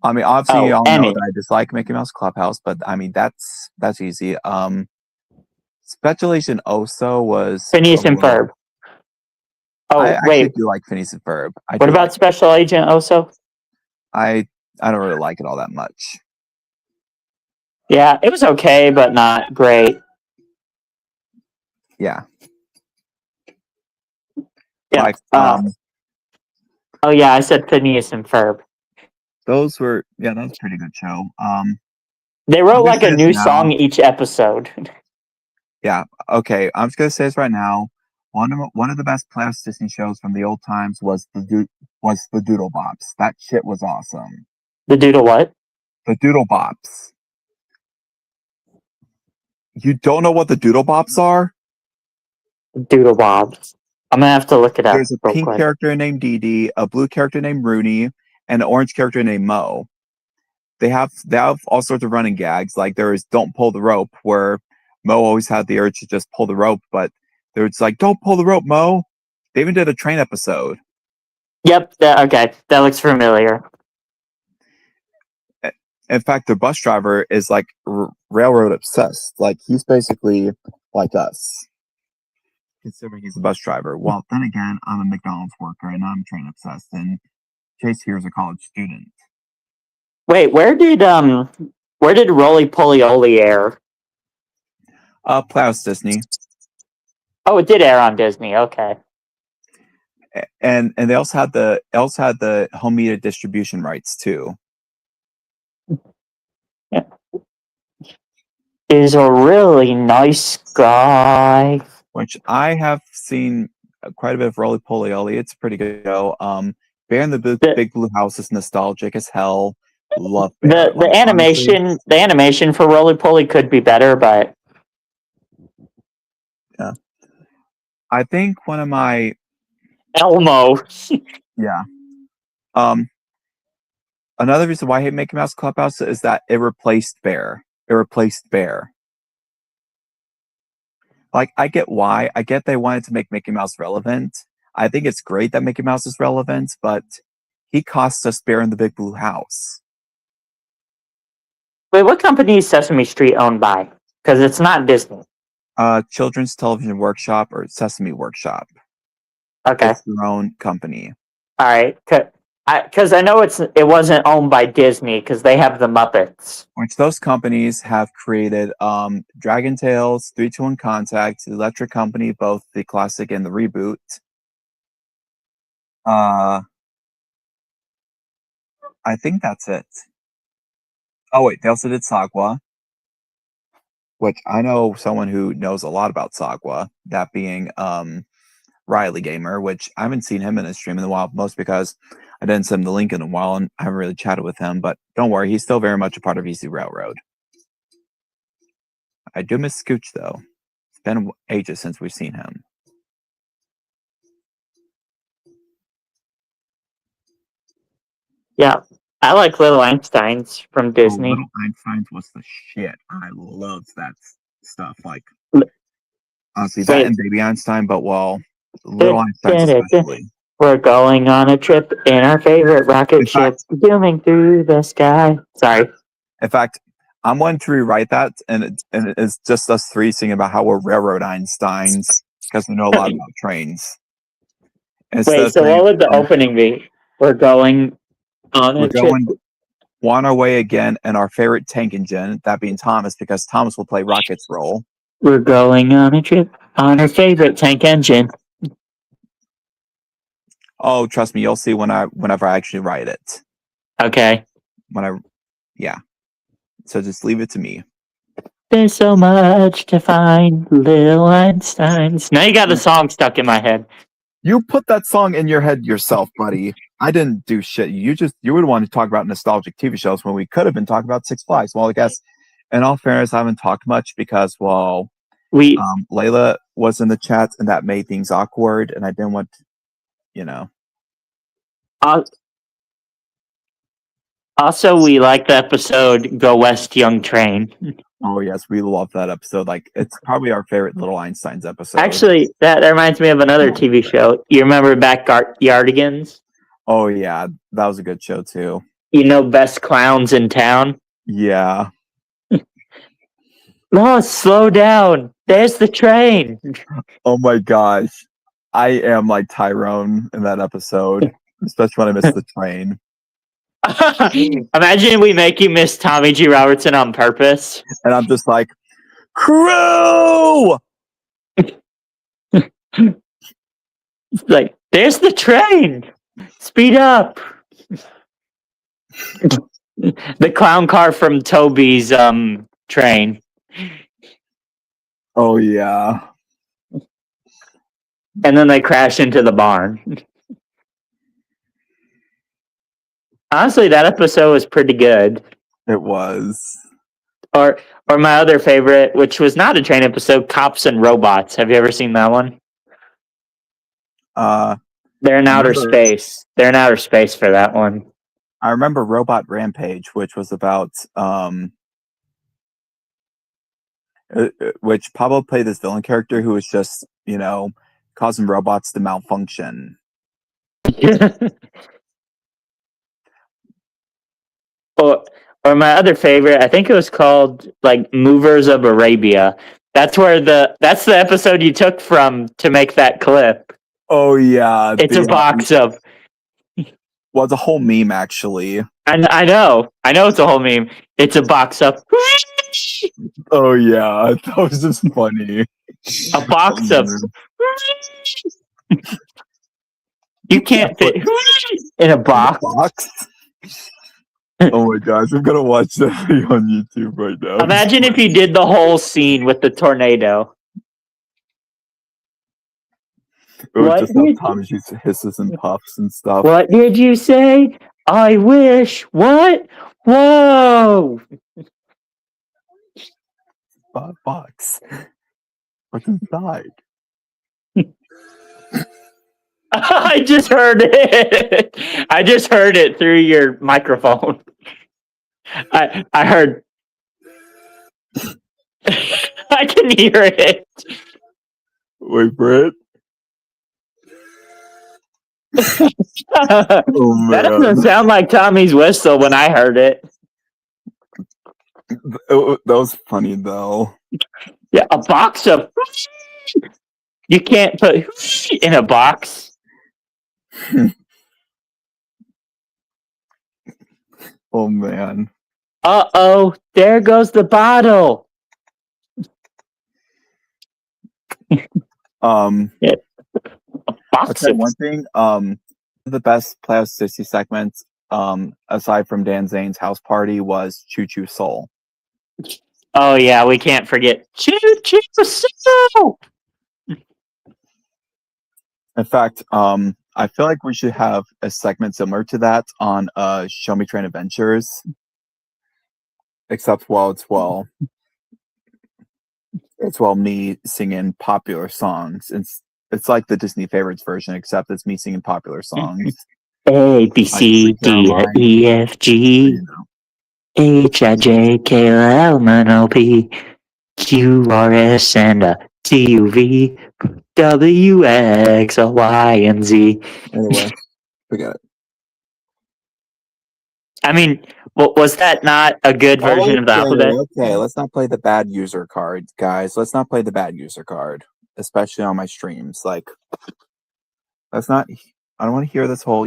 S1: I mean, obviously,
S2: Oh,
S1: you all know
S2: any.
S1: that I dislike Mickey Mouse Clubhouse, but I mean that's easy. Speculation Oso was a
S2: Phineas and
S1: little.
S2: Ferb.
S1: I
S2: Oh,
S1: actually
S2: wait.
S1: do like Phineas and Ferb. I
S2: What
S1: do
S2: about
S1: like it.
S2: Special Agent Oso?
S1: I don't really like it all that much.
S2: Yeah, it was okay, but not great.
S1: Yeah,
S2: Yeah.
S1: like
S2: Oh, yeah, I said Phineas and Ferb.
S1: those were that was a pretty good show.
S2: They
S1: I'm
S2: wrote
S1: gonna
S2: like
S1: say
S2: a
S1: this
S2: new
S1: now.
S2: song each episode.
S1: Yeah, okay. I'm just gonna say this right now. One of the best Playhouse Disney shows from the old times was the Doodle Bops. That shit was awesome.
S2: The Doodle what?
S1: The Doodle Bops. You don't know what the Doodle Bops are?
S2: Doodle Bobs. I'm gonna have to look it up
S1: There's a
S2: real
S1: pink
S2: quick.
S1: character named Dee Dee, a blue character named Rooney, and an orange character named Mo. They have all sorts of running gags. Like there is "Don't pull the rope," where Mo always had the urge to just pull the rope, but they're just like, "Don't pull the rope, Mo." They even did a train episode.
S2: Yep. Okay. That looks familiar.
S1: In fact, their bus driver is like railroad obsessed. Like he's basically like us, considering he's a bus driver. Well, then again, I'm a McDonald's worker and I'm train obsessed, and Chase here is a college student.
S2: Wait, where did Roly Poly Oly air?
S1: Playhouse Disney,
S2: Oh, it did air on Disney. Okay.
S1: and they also had the home media distribution rights too.
S2: Yeah. Is a really nice guy.
S1: Which I have seen quite a bit of Roly Poly Oly. It's a pretty good show. Bear in the Big Blue House is nostalgic as hell. Love Bear.
S2: The animation for Roly Poly could be better, but
S1: yeah. I think one of my
S2: Elmo.
S1: yeah. Another reason why I hate Mickey Mouse Clubhouse is that it replaced Bear. Like I get why. I get they wanted to make Mickey Mouse relevant. I think it's great that Mickey Mouse is relevant, but he cost us Bear in the Big Blue House.
S2: Wait, what company is Sesame Street owned by? Because it's not Disney.
S1: Children's Television Workshop or Sesame Workshop.
S2: Okay.
S1: It's their own company.
S2: All right. Because I know it wasn't owned by Disney because they have the Muppets.
S1: Which those companies have created Dragon Tales, 3-2-1 Contact, the Electric Company, both the classic and the reboot. I think that's it. Oh wait, they also did Sagwa, which I know someone who knows a lot about Sagwa, that being Riley Gamer, which I haven't seen him in a stream in a while, most because I didn't send him the link in a while and I haven't really chatted with him, but don't worry, he's still very much a part of Easy Railroad. I do miss Scooch though. It's been ages since we've seen him.
S2: Yeah. I like Little Einsteins from Disney.
S1: Little Einsteins was the shit. I loved that stuff. Like, honestly, that and Baby Einstein, but well, Little Einsteins especially.
S2: We're going on a trip in our favorite rocket ship, zooming through the sky. Sorry.
S1: In fact, I'm wanting to rewrite that, and it's just us three singing about how we're railroad Einsteins because we know a lot about trains.
S2: Wait, so what would the opening be? We're going on a trip.
S1: On our way again, and our favorite tank engine, that being Thomas, because Thomas will play Rocket's role.
S2: We're going on a trip on our favorite tank engine.
S1: Oh, trust me, you'll see whenever I actually write it.
S2: Okay.
S1: Yeah. So just leave it to me.
S2: There's so much to find, Little Einsteins. Now you got the song stuck in my head.
S1: You put that song in your head yourself, buddy. I didn't do shit. You would want to talk about nostalgic TV shows when we could have been talking about Six Flags. Well, I guess in all fairness, I haven't talked much because, well, Layla was in the chat and that made things awkward, and I didn't want to,
S2: Also, we like the episode Go West Young Train.
S1: Oh, yes, we love that episode. Like, it's probably our favorite Little Einsteins episode.
S2: Actually, that reminds me of another TV show. You remember Backyardigans?
S1: Oh, yeah, that was a good show, too.
S2: You know Best Clowns in Town?
S1: Yeah.
S2: No, slow down. There's the train.
S1: Oh, my gosh. I am like Tyrone in that episode, especially when I miss the train.
S2: Imagine we make you miss Tommy G. Robertson on purpose.
S1: And I'm just like, crew!
S2: Like, there's the train. Speed up. The clown car from Toby's train.
S1: Oh yeah.
S2: And then they crash into the barn. Honestly, that episode was pretty good.
S1: It was.
S2: Or my other favorite, which was not a train episode, Cops and Robots. Have you ever seen that one? They're in outer space. They're in outer space for that one.
S1: I remember Robot Rampage, which was about which Pablo played this villain character who was just, causing robots to malfunction.
S2: Or my other favorite, I think it was called like Movers of Arabia. That's the episode you took from to make that clip.
S1: Oh yeah.
S2: It's a box of.
S1: Well, it's a whole meme actually.
S2: I know it's a whole meme. It's a box of.
S1: Oh yeah, that was just funny.
S2: A box of. You can't fit in a box.
S1: Oh my gosh, I'm gonna watch that video on YouTube right now.
S2: Imagine if you did the whole scene with the tornado.
S1: It would just have Tom's hisses and puffs and stuff.
S2: What did you say? I wish. What? Whoa!
S1: Box. What's inside?
S2: I just heard it. I just heard it through your microphone. I heard. I can hear it.
S1: Wait for it. Oh, man.
S2: That doesn't sound like Tommy's whistle when I heard it.
S1: That was funny though.
S2: Yeah, a box of. You can't put in a box.
S1: Oh man.
S2: Uh-oh, there goes the bottle.
S1: Yeah.
S2: I'll
S1: say one thing. The best plasticity segments, aside from Dan Zane's house party, was Choo Choo Soul.
S2: Oh yeah, we can't forget Choo Choo Soul.
S1: In fact, I feel like we should have a segment similar to that on Show Me Train Adventures. Except it's me singing popular songs. It's like the Disney Favorites version, except it's me singing popular songs.
S2: A B C D E F G H I J K L M N O P Q R S and T U V W X Y and Z.
S1: Anyway, forget it.
S2: I mean, was that not a good version of the alphabet?
S1: Okay, let's not play the bad user card, guys. Let's not play the bad user card, especially on my streams. Like, let's not. I don't want to hear this whole,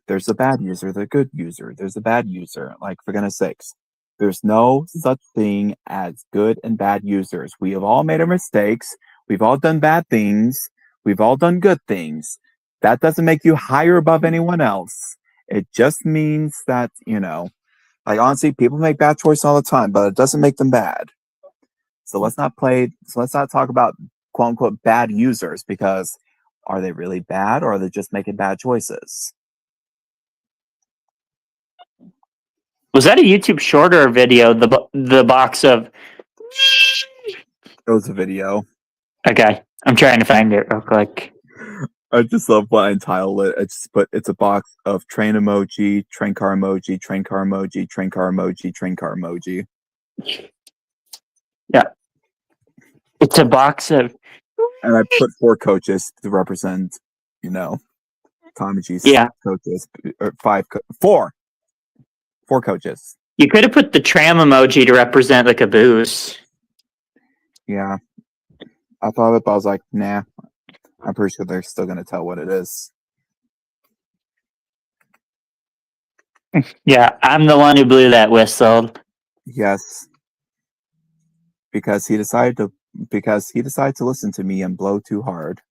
S1: there's a bad user, the good user, there's a bad user. Like, for goodness sakes, there's no such thing as good and bad users. We have all made our mistakes. We've all done bad things. We've all done good things. That doesn't make you higher above anyone else. It just means that, like, honestly, people make bad choices all the time, but it doesn't make them bad. So let's not talk about quote unquote bad users, because are they really bad, or are they just making bad choices?
S2: Was that a YouTube short or a video? The box of.
S1: It was a video.
S2: Okay, I'm trying to find it real quick.
S1: I just love what I entitled it. It's a box of train emoji, train car emoji, train car emoji, train car emoji, train car emoji.
S2: Yeah. It's a box of.
S1: And I put 4 coaches to represent, Tommy G's coaches. Or 4 coaches.
S2: You could have put the tram emoji to represent the caboose.
S1: Yeah. I thought of it, but I was like, nah. I'm pretty sure they're still going to tell what it is.
S2: Yeah, I'm the one who blew that whistle.
S1: Yes. Because he decided to listen to me and blow too hard.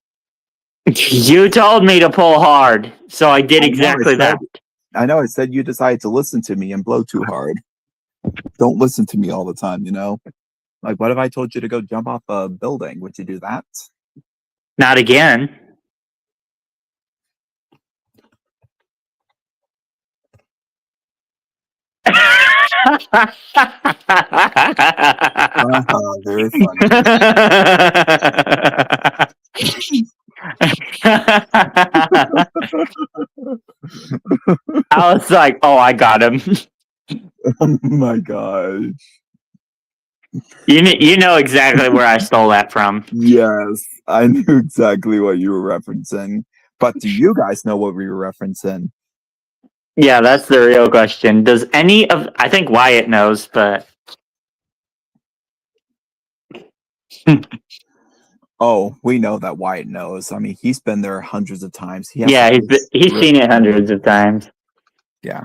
S2: You told me to pull hard, so I did exactly that.
S1: I know I said you decided to listen to me and blow too hard. Don't listen to me all the time, you know? Like, what if I told you to go jump off a building? Would you do that?
S2: Not again.
S1: Very funny.
S2: I was like, oh, I got him.
S1: Oh my gosh.
S2: You know exactly where I stole that from.
S1: Yes, I knew exactly what you were referencing. But do you guys know what we were referencing?
S2: Yeah, that's the real question. Does any of I think Wyatt knows, but
S1: Oh, we know that Wyatt knows. I mean, he's been there hundreds of times. He has
S2: yeah,
S1: this
S2: he's
S1: really-
S2: seen it hundreds of times.
S1: Yeah.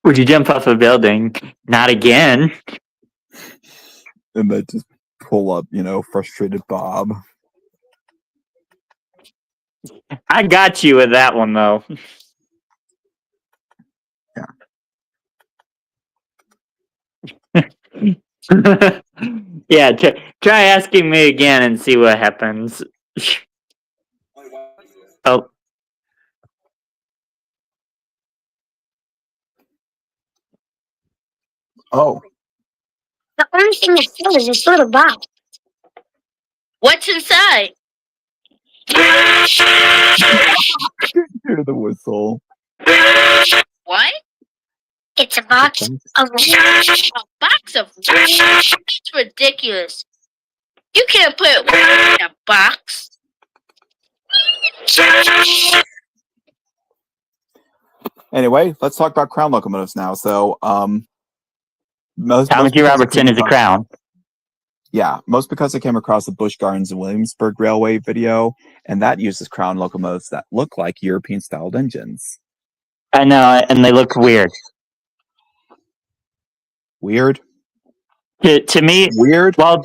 S2: Would you jump off a building? Not again.
S1: And then just pull up, you know, frustrated Bob.
S2: I got you with that one though. Yeah, try asking me again and see what happens. Oh,
S1: Oh,
S3: The only thing that's filled is this little box. What's inside?
S1: hear the whistle.
S3: What? It's a box of a box of That's ridiculous. You can't put in a box.
S1: Anyway, let's talk about crown locomotives now. So, most
S2: Thomas G.
S1: because I
S2: Robertson
S1: came
S2: is a
S1: across-
S2: crown.
S1: Yeah, most because I came across the Busch Gardens and Williamsburg Railway video, and that uses crown locomotives that look like European-styled engines.
S2: I know, and they look weird.
S1: Weird.
S2: To me,
S1: Weird.
S2: well,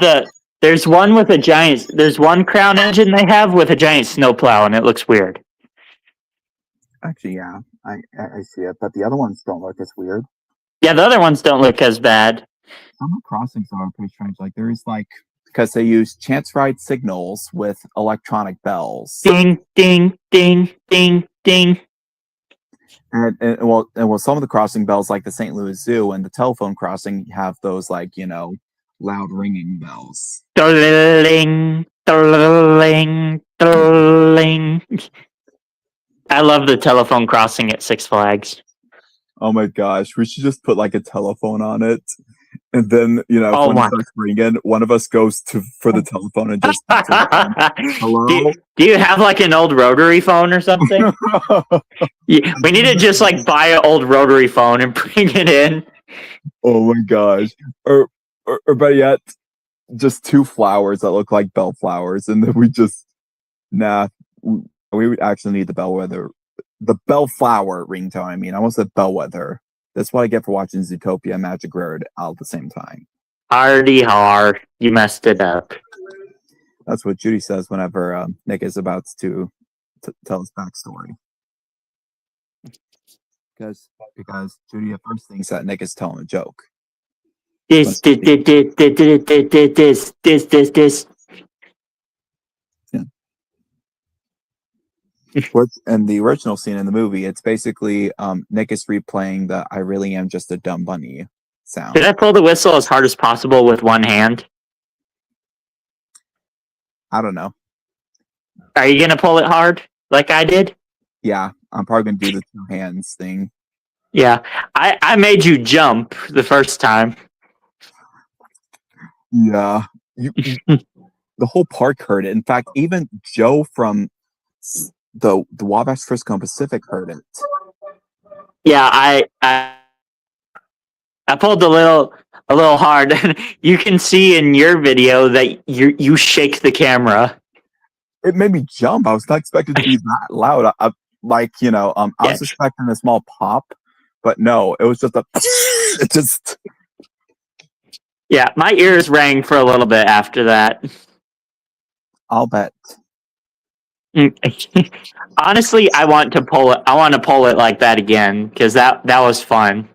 S2: there's one with a giant. There's one crown engine they have with a giant snowplow, and it looks weird.
S1: Actually, yeah, I see it, but the other ones don't look as weird.
S2: Yeah, the other ones don't look as bad.
S1: Some of the crossings are pretty strange. Like there is because they use chance ride signals with electronic bells.
S2: Ding, ding, ding, ding, ding.
S1: And some of the crossing bells, like the St. Louis Zoo and the telephone crossing, have those like loud ringing bells.
S2: Ding, ding, ding. I love the telephone crossing at Six Flags.
S1: Oh my gosh, we should just put like a telephone on it, and then
S2: Oh
S1: when
S2: my-
S1: it starts ringing, one of us goes for the telephone and just hello.
S2: Do you have like an old rotary phone or something? Yeah, we need to just like buy an old rotary phone and bring it in.
S1: Oh my gosh, or better yet, just two flowers that look like bell flowers, and then we just we would actually need the bellflower ringtone. I mean, I almost said bellwether. That's what I get for watching Zootopia and Magic Road all at the same time.
S2: Hardy har, you messed it up.
S1: That's what Judy says whenever Nick is about to tell his backstory. Because Judy at first thinks that Nick is telling a joke.
S2: This.
S1: And the original scene in the movie, it's basically Nick is replaying the "I really am just a dumb bunny" sound.
S2: Did I pull the whistle as hard as possible with one hand?
S1: I don't know.
S2: Are you gonna pull it hard like I did?
S1: Yeah, I'm probably gonna do the two hands thing.
S2: Yeah, I made you jump the first time.
S1: Yeah, the whole park heard it. In fact, even Joe from the Wabash Frisco Pacific heard it.
S2: Yeah, I pulled a little hard. You can see in your video that you shake the camera.
S1: It made me jump. I was not expecting to be that loud. I was expecting a small pop, but no, it was just a. It just.
S2: Yeah, my ears rang for a little bit after that.
S1: I'll bet.
S2: Honestly, I want to pull it. I want to pull it like that again because that was fun.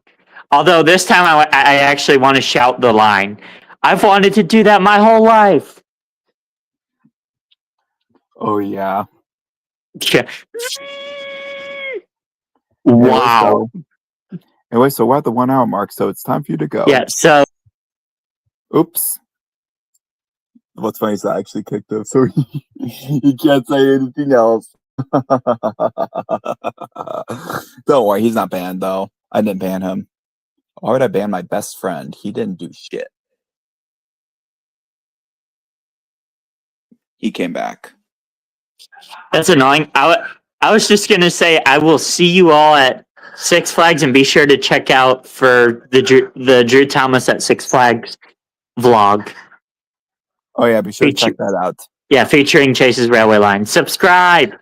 S2: Although this time I actually want to shout the line. I've wanted to do that my whole life.
S1: Oh yeah.
S2: Yeah.
S1: Anyway,
S2: Wow.
S1: so we're at the 1 hour mark, so it's time for you to go.
S2: Yeah. So
S1: Oops. What's funny is I actually kicked him, so he can't say anything else. Don't worry, he's not banned though. I didn't ban him. Why would I ban my best friend? He didn't do shit. He came back.
S2: that's annoying. I was just gonna say I will see you all at Six Flags and be sure to check out for the Drew Thomas at Six Flags vlog.
S1: Oh yeah, be sure to check that out.
S2: Yeah, featuring Chase's Railway Line. Subscribe.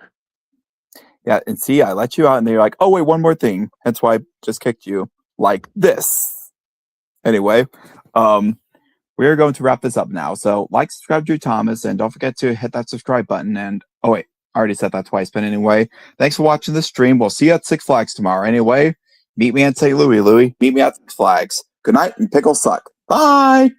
S1: Yeah, and see, I let you out, and they're like, "Oh wait, one more thing." That's why I just kicked you like this. Anyway, we're going to wrap this up now. So, like, subscribe, Drew Thomas, and don't forget to hit that subscribe button. And oh wait, I already said that twice. But anyway, thanks for watching this stream. We'll see you at Six Flags tomorrow. Anyway, meet me at St. Louis. Meet me at Six Flags. Good night, and pickles suck. Bye.